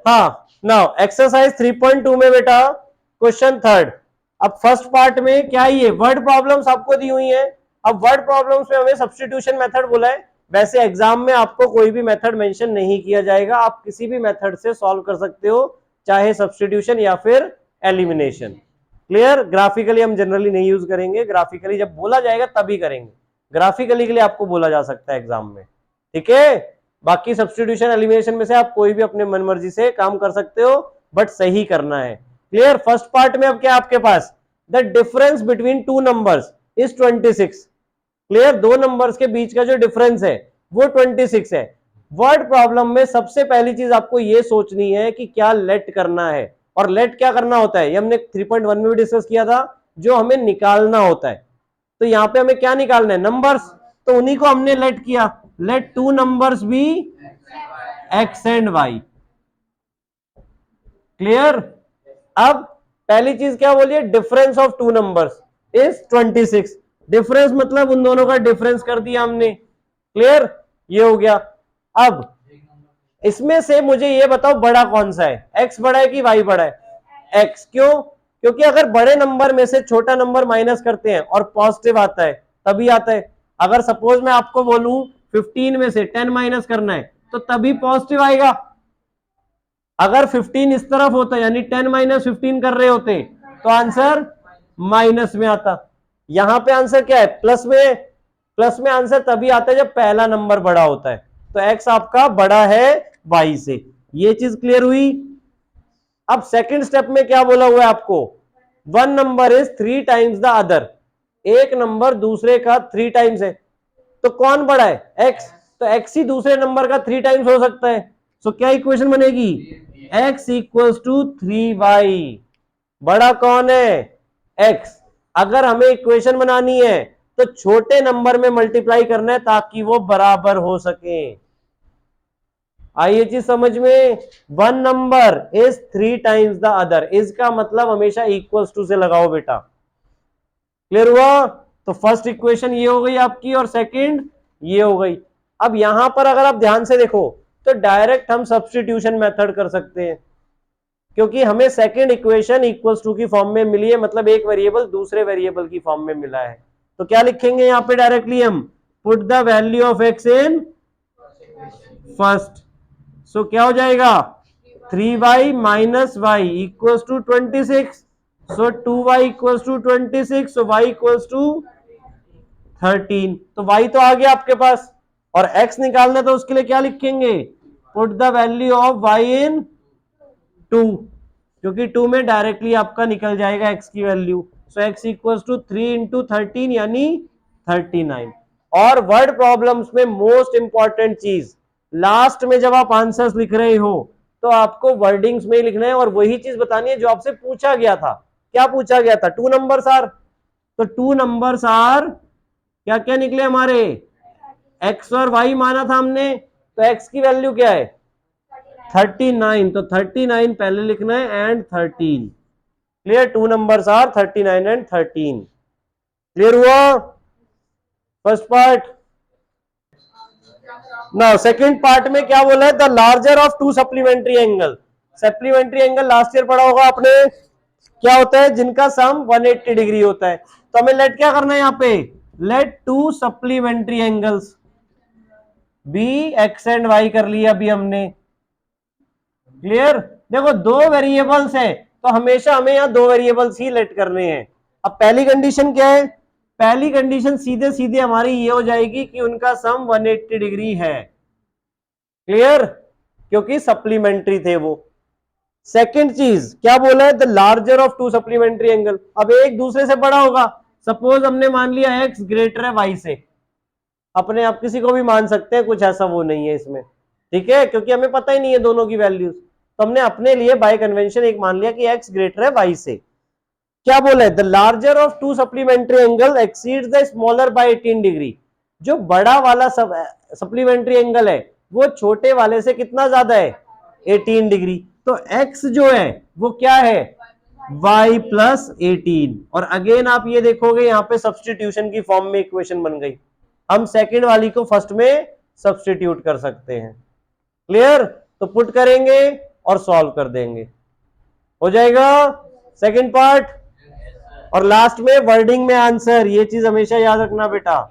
हाँ, now exercise 3.2 में बेटा क्वेश्चन थर्ड। अब फर्स्ट पार्ट में क्या ये वर्ड प्रॉब्लम्स आपको दी हुई हैं। अब वर्ड प्रॉब्लम्स में हमें सब्स्टिट्यूशन मेथड बोला है। वैसे एग्जाम में आपको कोई भी मेथड मेंशन नहीं किया जाएगा, आप किसी भी मेथड से सॉल्व कर सकते हो, चाहे सब्स्टिट्यूशन या फिर एलिमिनेशन। क्लियर? ग्राफिकली हम जनरली नहीं यूज करेंगे, ग्राफिकली जब बोला जाएगा तभी करेंगे। ग्राफिकली के लिए आपको बोला जा सकता है एग्जाम में, ठीक है। बाकी सब्स्टिट्यूशन एलिमिनेशन में से आप कोई भी अपने मन मर्जी से काम कर सकते हो, बट सही करना है। क्लियर? फर्स्ट पार्ट में अब क्या आपके पास, the difference between two numbers is 26। Clear? दो नंबर्स के बीच का जो डिफरेंस है वो 26 है। वर्ड प्रॉब्लम में सबसे पहली चीज आपको ये सोचनी है कि क्या लेट करना है, और लेट क्या करना होता है ये हमने 3.1 में भी डिस्कस किया था, जो हमें निकालना होता है। तो यहां पे हमें क्या निकालना है, नंबर्स, तो उन्हीं को हमने लेट किया। Let two numbers be X and Y. Clear? अब पहली चीज क्या बोलिए, difference of two numbers is 26। Difference मतलब उन दोनों का डिफरेंस कर दिया हमने। क्लियर? ये हो गया। अब इसमें से मुझे ये बताओ बड़ा कौन सा है, एक्स बड़ा है कि वाई बड़ा है? एक्स। क्यों? क्योंकि अगर बड़े नंबर में से छोटा नंबर माइनस करते हैं और पॉजिटिव आता है तभी आता है। अगर सपोज मैं आपको बोलूं 15 में से 10 माइनस करना है तो तभी पॉजिटिव आएगा। अगर 15 इस तरफ होता यानी 10 माइनस 15 कर रहे होते तो आंसर माइनस में आता। यहां पे आंसर क्या है, प्लस में। प्लस में आंसर तभी आता है जब पहला नंबर बड़ा होता है। तो एक्स आपका बड़ा है वाई से। ये चीज क्लियर हुई? अब सेकंड स्टेप में क्या बोला हुआ है आपको, one number is 3 times the other. एक नंबर दूसरे का 3 टाइम्स है, तो कौन बड़ा है, एक्स। तो एक्स ही दूसरे नंबर का 3 टाइम्स हो सकता है। सो क्या इक्वेशन बनेगी, x इक्वल्स टू 3y। बड़ा कौन है, x। अगर हमें इक्वेशन बनानी है तो छोटे नंबर में मल्टीप्लाई करना है ताकि वो बराबर हो सके। आइए चीज समझ में, one number is 3 times the other, इसका मतलब हमेशा इक्वल्स टू से लगाओ बेटा। क्लियर हुआ? तो फर्स्ट इक्वेशन ये हो गई आपकी और सेकंड ये हो गई। अब यहां पर अगर आप ध्यान से देखो तो डायरेक्ट हम सब्स्टिट्यूशन मेथड कर सकते हैं, क्योंकि हमें सेकंड इक्वेशन इक्वल्स टू की फॉर्म में मिली है, मतलब एक वेरिएबल दूसरे वेरिएबल की फॉर्म में मिला है। तो क्या लिखेंगे यहां पे डायरेक्टली हम, put the value of x in first. So क्या हो जाएगा, 3y minus y equals to 26। So 2y equals to 26, so y equals to 13। तो y तो आ गया आपके पास, और x निकालना तो उसके लिए क्या लिखेंगे, put the value of y इन 2, क्योंकि 2 में डायरेक्टली आपका निकल जाएगा x की value. So x equals to 3 into 13 यानी 39। और वर्ड प्रॉब्लम्स में मोस्ट इंपॉर्टेंट चीज, लास्ट में जब आप आंसर्स लिख रहे हो तो आपको वर्डिंग्स में लिखना है और वही चीज बतानी है जो आपसे पूछा गया था। क्या पूछा गया था, टू नंबर्स आर, तो टू नंबर्स आर क्या क्या निकले हमारे, एक्स और वाई माना था हमने, तो एक्स की वैल्यू क्या है 39, तो 39 पहले लिखना है and 13। Clear? Two numbers are 39 and 13। Clear हुआ first part? Now second part में क्या बोला है, the larger of two supplementary angle. Supplementary angle last year पढ़ा होगा आपने, क्या होता है, जिनका सम 180 डिग्री होता है। तो हमें लेट क्या करना है यहाँ पे, let two supplementary angles be X and Y कर लिया अभी हमने। क्लियर? देखो दो वेरिएबल्स है तो हमेशा हमें यहाँ दो वेरिएबल्स ही लेट करने हैं। अब पहली कंडीशन क्या है, पहली कंडीशन सीधे सीधे हमारी ये हो जाएगी कि उनका सम 180 डिग्री है। क्लियर? क्योंकि सप्लीमेंट्री थे वो। सेकंड चीज क्या बोला है, the larger of two supplementary angle. अब एक दूसरे से बड़ा होगा, सपोज हमने मान लिया एक्स ग्रेटर है वाई से, अपने आप किसी को भी मान सकते हैं, कुछ ऐसा वो नहीं है इसमें, ठीक है, क्योंकि हमें पता ही नहीं है दोनों की वैल्यूज। तो हमने अपने लिए बाय कन्वेंशन एक मान लिया कि एक्स ग्रेटर है वाई से। क्या बोला है, the larger of two supplementary angle exceeds the smaller by 18 degree. जो बड़ा वाला सप्लीमेंट्री एंगल है वो छोटे वाले से कितना ज्यादा है, 18 डिग्री। तो x जो है वो क्या है, y प्लस 18। और अगेन आप ये देखोगे यहाँ पे सब्सटीट्यूशन की फॉर्म में इक्वेशन बन गई, हम सेकंड वाली को फर्स्ट में सब्सटीट्यूट कर सकते हैं। क्लियर? तो पुट करेंगे और सॉल्व कर देंगे, हो जाएगा सेकंड पार्ट। और लास्ट में वर्डिंग में आंसर, ये चीज हमेशा याद रखना बेटा।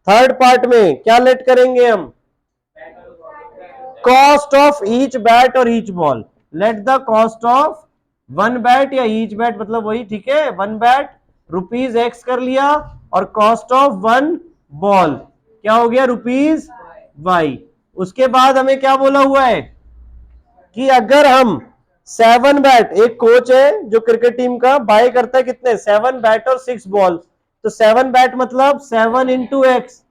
थर्ड पार्ट में क्या लेट करेंगे हम, कॉस्ट ऑफ ईच बैट और each ball. Let the cost of one bat या ईच बैट मतलब वही, ठीक है, वन बैट रुपीज एक्स कर लिया और कॉस्ट ऑफ वन बॉल क्या हो गया, रुपीज वाई। उसके बाद हमें क्या बोला हुआ है कि अगर हम 7 बैट, एक कोच है जो क्रिकेट टीम का, बाय करता है कितने, 7 बैट और 6 बॉल, तो 7 बैट मतलब 7 इंटू एक्स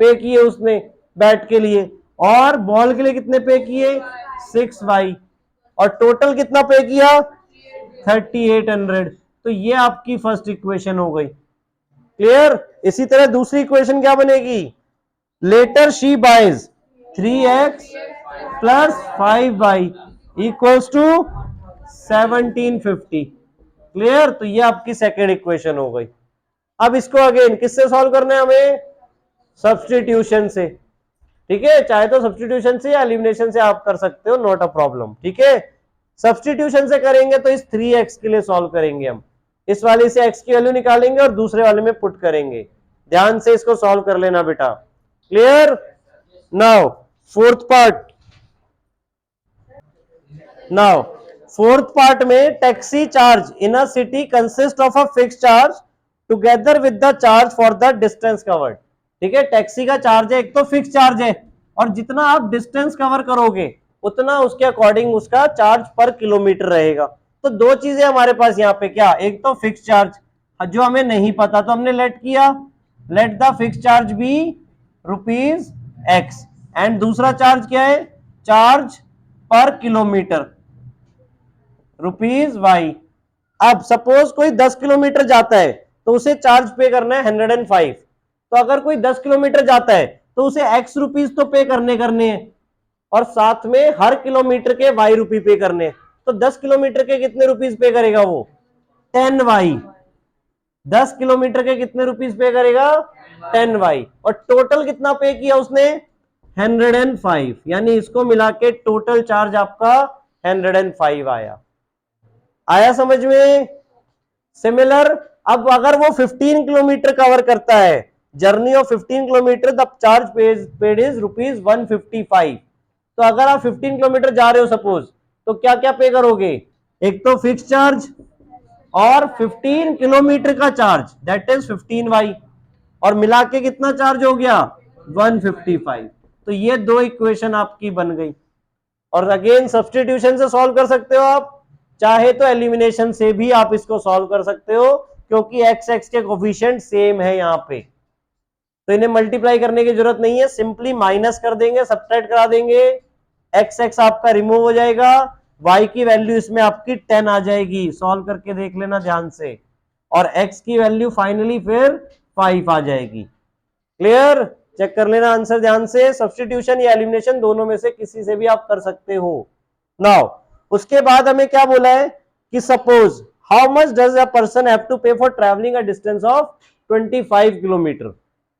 पे किए उसने बैट के लिए, और बॉल के लिए कितने पे किए, 6 वाई, और टोटल कितना पे किया, 3800। तो ये आपकी फर्स्ट इक्वेशन हो गई, क्लियर। इसी तरह दूसरी इक्वेशन क्या बनेगी, later she buys 3x plus 5y equals to 1750, clear. तो ये आपकी सेकेंड इक्वेशन हो गई। अब इसको अगेन किससे सॉल्व करना है हमें, सब्स्टिट्यूशन से, ठीक है। चाहे तो सब्स्टिट्यूशन से या एलिमिनेशन से आप कर सकते हो, नॉट अ प्रॉब्लम, ठीक है। सब्स्टिट्यूशन से करेंगे तो इस 3x के लिए सॉल्व करेंगे हम, इस वाले से x की वैल्यू निकालेंगे और दूसरे वाले में पुट करेंगे। ध्यान से इसको सॉल्व कर लेना बेटा, clear. Now fourth part, now fourth part में taxi charge in a city consist of a fixed charge together with the charge for the distance covered, ठीक है। टैक्सी का चार्ज है, एक तो फिक्स चार्ज है, और जितना आप डिस्टेंस कवर करोगे उतना उसके अकॉर्डिंग उसका चार्ज पर किलोमीटर रहेगा। तो दो चीजें हमारे पास यहाँ पे, क्या, एक तो फिक्स चार्ज जो हमें नहीं पता तो हमने लेट किया, let the fix charge be rupees X, and दूसरा चार्ज क्या है, charge per kilometre rupees Y. अब सपोज कोई 10 किलोमीटर जाता है तो उसे चार्ज पे करना है 105, तो अगर कोई 10 किलोमीटर जाता है तो उसे एक्स रुपीज तो पे करने हैं, और साथ में हर किलोमीटर के वाई रुपी पे करने। तो 10 किलोमीटर के कितने रुपीज पे करेगा वो, 10 वाई। 10 किलोमीटर के कितने रुपीज पे करेगा, 10 वाई, और टोटल कितना पे किया उसने, 105, यानी इसको मिला के टोटल चार्ज आपका 105 आया। आया समझ में, सिमिलर। अब अगर वो 15 किलोमीटर कवर करता है, journey of 15 kilometre, the charge paid is rupees 155। तो अगर आप 15 किलोमीटर जा रहे हो सपोज, तो क्या क्या पे करोगे, एक तो फिक्स चार्ज और 15 किलोमीटर का चार्ज दैट इज 15y, और मिला के कितना चार्ज हो गया, 155। तो ये दो इक्वेशन आपकी बन गई। और अगेन सब्स्टिट्यूशन से सॉल्व कर सकते हो आप, चाहे तो एलिमिनेशन से भी आप इसको सॉल्व कर सकते हो, क्योंकि एक्स एक्स के कोफिशिएंट सेम है यहाँ पे, तो इन्हें मल्टीप्लाई करने की जरूरत नहीं है, सिंपली माइनस कर देंगे, सब्ट्रैक्ट करा देंगे, एक्स एक्स आपका रिमूव हो जाएगा, y की वैल्यू इसमें आपकी 10 आ जाएगी, सॉल्व करके देख लेना ध्यान से, और x की वैल्यू फाइनली फिर 5 आ जाएगी, क्लियर। चेक कर लेना आंसर ध्यान से, सब्स्टिट्यूशन या एलिमिनेशन दोनों में से किसी से भी आप कर सकते हो। नाउ उसके बाद हमें क्या बोला है कि suppose how much does a person have to pay for travelling a distance of 25 kilometre,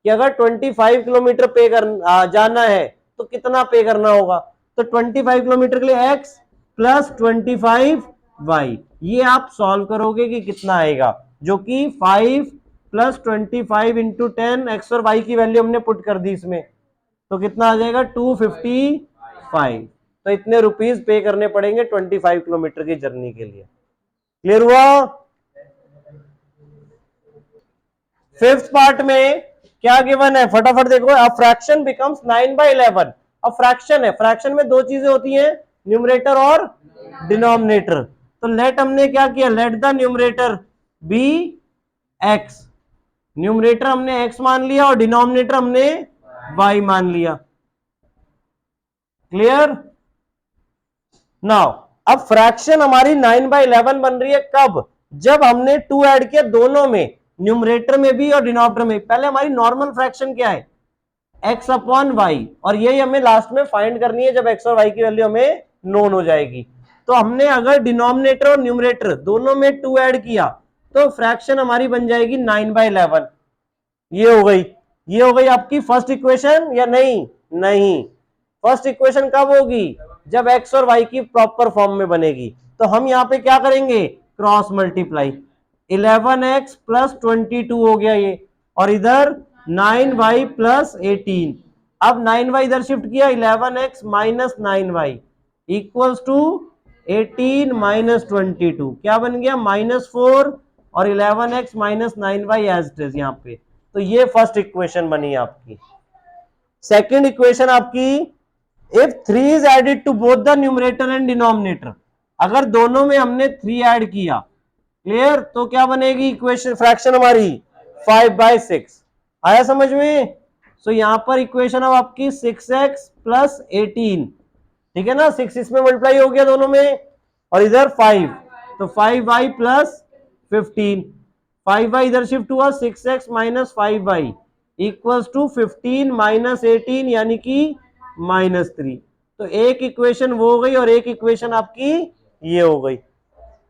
कि अगर 25 किलोमीटर पे जाना है तो कितना पे करना होगा, तो 25 किलोमीटर के लिए x प्लस 25y, ये आप सॉल्व करोगे कि कितना आएगा, जो कि 5 प्लस 25 इंटू 10, एक्स और वाई की वैल्यू हमने पुट कर दी इसमें, तो कितना आ जाएगा 255। तो इतने रुपीज पे करने पड़ेंगे 25 किलोमीटर की जर्नी के लिए, क्लियर हुआ। फिफ्थ पार्ट में क्या गिवन है, फटाफट देखो, अ फ्रैक्शन बिकम्स 9/11। अब फ्रैक्शन है, फ्रैक्शन में दो चीजें होती हैं, न्यूमरेटर और डिनोमिनेटर। तो लेट हमने क्या किया, let the numerator be X, numerator हमने x मान लिया और डिनोमिनेटर हमने y मान लिया, क्लियर। नाउ अब फ्रैक्शन हमारी 9/11 बन रही है कब, जब हमने 2 ऐड किया दोनों में, न्यूमरेटर में भी और डिनोमिनेटर में। पहले हमारी नॉर्मल फ्रैक्शन क्या है, x अपॉन वाई, और यही हमें लास्ट में फाइंड करनी है जब x और y की वैल्यू हमें नोन हो जाएगी। तो हमने अगर डिनोमिनेटर और न्यूमरेटर दोनों में 2 ऐड किया तो फ्रैक्शन हमारी बन जाएगी 9/11। ये हो गई, ये हो गई आपकी फर्स्ट इक्वेशन, या नहीं, नहीं, फर्स्ट इक्वेशन कब होगी, जब x और y की प्रॉपर फॉर्म में बनेगी। तो हम यहाँ पे क्या करेंगे, क्रॉस मल्टीप्लाई, 11x प्लस 22 हो गया ये, और इधर 9y प्लस 18। अब 9y इधर शिफ्ट किया, 11x minus 9y equals to 18 minus 22, क्या बन गया -4, और 11x minus 9y as it is यहाँ पे। तो ये फर्स्ट इक्वेशन बनी आपकी। सेकेंड इक्वेशन आपकी, if 3 is added to both the numerator and denominator, अगर दोनों में हमने 3 ऐड किया, क्लियर, तो क्या बनेगी इक्वेशन, फ्रैक्शन हमारी 5/6। आया समझ में? सो यहां पर इक्वेशन अब आपकी 6x प्लस 18, ठीक है ना, 6 इसमें मल्टीप्लाई हो गया दोनों में, और इधर 5, तो 5y प्लस 15, 5y इधर शिफ्ट हुआ, 6x minus 5y equals to 15 minus 18 यानी कि -3। तो एक इक्वेशन वो हो गई और एक इक्वेशन आपकी ये हो गई।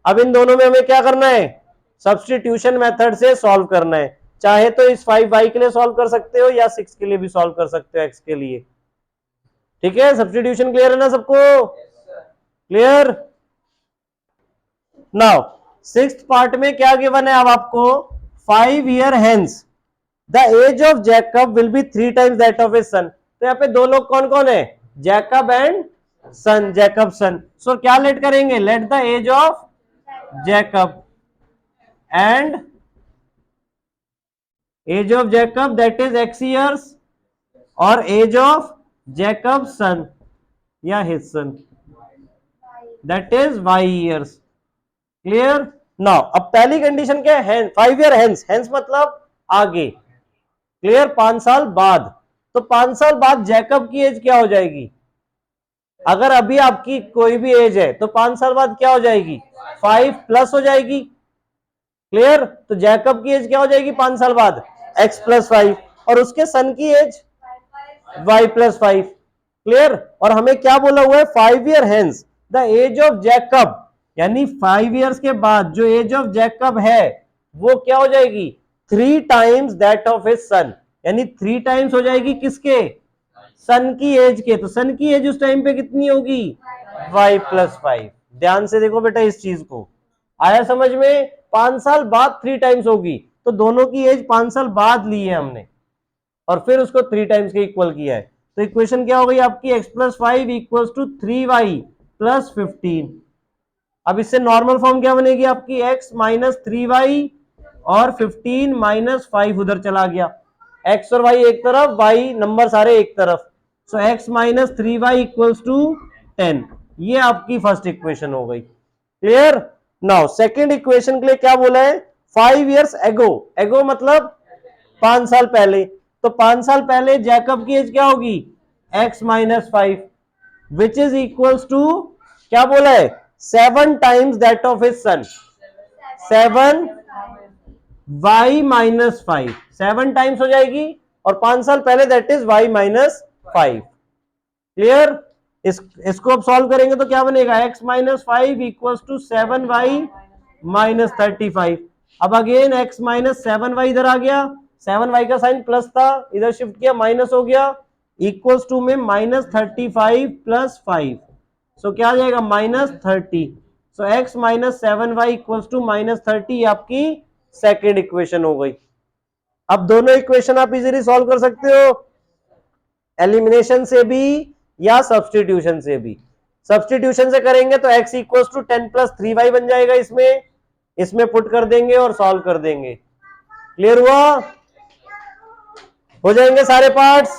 अब इन दोनों में हमें क्या करना है, सब्स्टिट्यूशन मेथड से सॉल्व करना है। चाहे तो इस 5y के लिए सॉल्व कर सकते हो या 6 के लिए भी सॉल्व कर सकते हो, x के लिए। ठीक है, सब्स्टिट्यूशन क्लियर है ना सबको? क्लियर? नाउ सिक्स्थ पार्ट में क्या गिवन है अब आपको, 5 year hence the age of Jacob will be 3 times that of his son. तो यहाँ पे दो लोग कौन कौन है, Jacob and son, Jacob son. So क्या लेट करेंगे, let the age of Jacob and age of Jacob that is x years, और एज ऑफ जैकब सन या his son that is y years। Clear? Now अब पहली condition क्या है, 5 year hence, hence मतलब आगे, क्लियर, 5 साल बाद। तो 5 साल बाद जैकब की एज क्या हो जाएगी, अगर अभी आपकी कोई भी एज है तो 5 साल बाद क्या हो जाएगी, 5 प्लस हो जाएगी। क्लियर? तो जैकब की एज क्या हो जाएगी 5 साल बाद, x प्लस 5, और उसके सन की एज y प्लस 5। क्लियर? और हमें क्या बोला हुआ है, 5 year hence the age of Jacob, यानी 5 ईयर्स के बाद जो एज ऑफ जैकब है वो क्या हो जाएगी, 3 टाइम्स दैट ऑफ हिज सन, यानी 3 टाइम्स हो जाएगी किसके, सन की एज के। तो सन की एज उस टाइम पे कितनी होगी, y प्लस 5। ध्यान से देखो बेटा इस चीज को, आया समझ में? 5 साल बाद 3 टाइम्स होगी, तो दोनों की एज 5 साल बाद ली है हमने, और फिर उसको 3 टाइम्स के इक्वल किया है। तो इक्वेशन क्या हो गई आपकी, x plus 5 equals to 3y plus 15। अब इससे नॉर्मल फॉर्म क्या बनेगी आपकी, x माइनस 3y और 15 माइनस 5 उधर चला गया, x और y एक तरफ, y नंबर सारे एक तरफ। So x minus 3y equals to 10। ये आपकी फर्स्ट इक्वेशन हो गई। क्लियर? नाउ सेकेंड इक्वेशन के लिए क्या बोला है, 5 ईयर्स एगो, एगो मतलब 5 साल पहले। तो 5 साल पहले जैकब की एज क्या होगी, x minus 5 which is equals to, क्या बोला है, 7 times that of his son, 7 y minus 5, 7 times हो जाएगी, और 5 साल पहले that is y minus 5। Clear? इसको अब सॉल्व करेंगे तो क्या बनेगा, x minus 5 equals to 7y minus 35। अब अगेन x माइनस 7y इधर आ गया, 7y का साइन प्लस था, इधर शिफ्ट किया माइनस हो गया, इक्वल्स टू में -35 प्लस 5। सो क्या आ जाएगा, -30। So x minus 7y equals to -30 आपकी सेकेंड इक्वेशन हो गई। अब दोनों इक्वेशन आप इजीली सॉल्व कर सकते हो, एलिमिनेशन से भी या सब्स्टिट्यूशन से भी। सब्स्टिट्यूशन से करेंगे तो x equals to 10 plus 3y बन जाएगा, इसमें पुट कर देंगे और सॉल्व कर देंगे। क्लियर हुआ? हो जाएंगे सारे पार्ट्स?